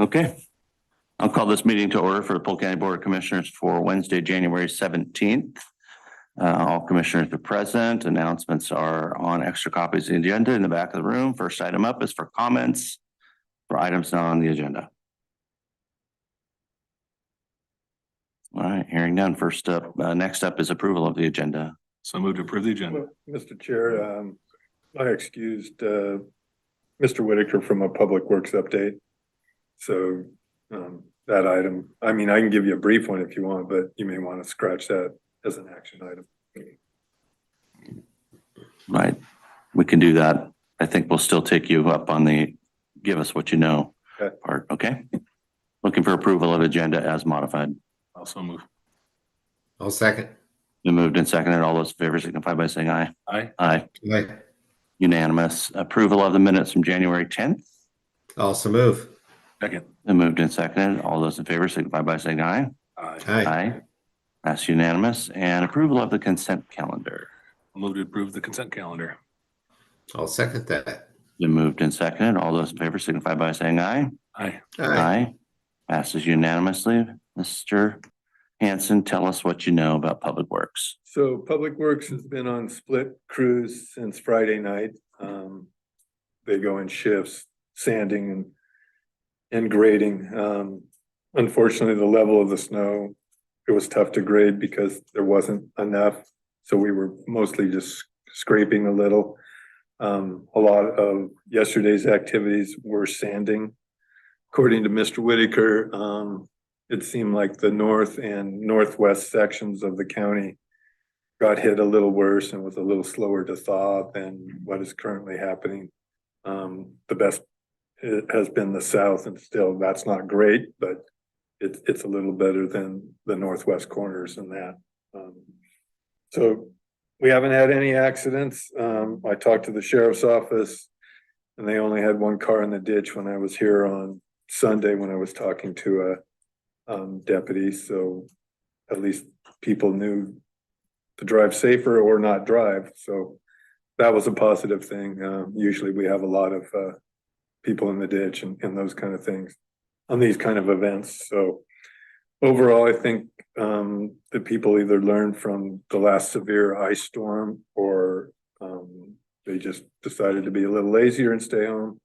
Okay. I'll call this meeting to order for the Polk County Board of Commissioners for Wednesday, January 17th. All commissioners are present. Announcements are on extra copies of the agenda in the back of the room. First item up is for comments for items not on the agenda. All right, hearing none. First up, next up is approval of the agenda. So moved to approve the agenda. Mr. Chair, I excused Mr. Whitaker from a public works update. So that item, I mean, I can give you a brief one if you want, but you may want to scratch that as an action item. Right, we can do that. I think we'll still take you up on the give us what you know part, okay? Looking for approval of agenda as modified. Also move. I'll second. Been moved and seconded. All those in favor signify by saying aye. Aye. Aye. Aye. Unanimous. Approval of the minutes from January 10th. Also move. Second. Been moved and seconded. All those in favor signify by saying aye. Aye. Aye. That's unanimous. And approval of the consent calendar. Move to approve the consent calendar. I'll second that. Been moved and seconded. All those in favor signify by saying aye. Aye. Aye. Passes unanimously. Mr. Hanson, tell us what you know about Public Works. So Public Works has been on split crews since Friday night. They go in shifts, sanding and grading. Unfortunately, the level of the snow, it was tough to grade because there wasn't enough. So we were mostly just scraping a little. A lot of yesterday's activities were sanding. According to Mr. Whitaker, it seemed like the north and northwest sections of the county got hit a little worse and was a little slower to thaw than what is currently happening. The best it has been the south, and still that's not great, but it's a little better than the northwest corners and that. So we haven't had any accidents. I talked to the sheriff's office and they only had one car in the ditch when I was here on Sunday when I was talking to a deputy. So at least people knew to drive safer or not drive. So that was a positive thing. Usually we have a lot of people in the ditch and those kind of things on these kind of events. So overall, I think the people either learned from the last severe ice storm or they just decided to be a little lazier and stay home.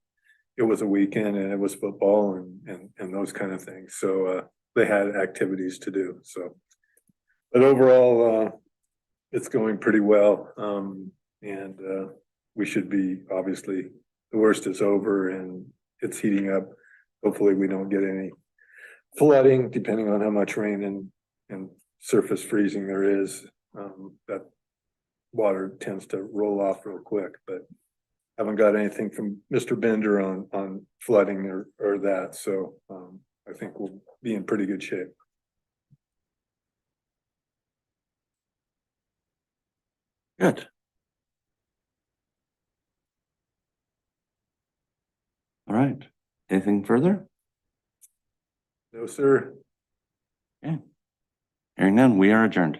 It was a weekend and it was football and those kind of things. So they had activities to do. So, but overall, it's going pretty well. And we should be, obviously, the worst is over and it's heating up. Hopefully we don't get any flooding, depending on how much rain and surface freezing there is. That water tends to roll off real quick, but haven't got anything from Mr. Bender on flooding or that. So I think we'll be in pretty good shape. Good. All right. Anything further? No, sir. Okay. Hearing none, we are adjourned.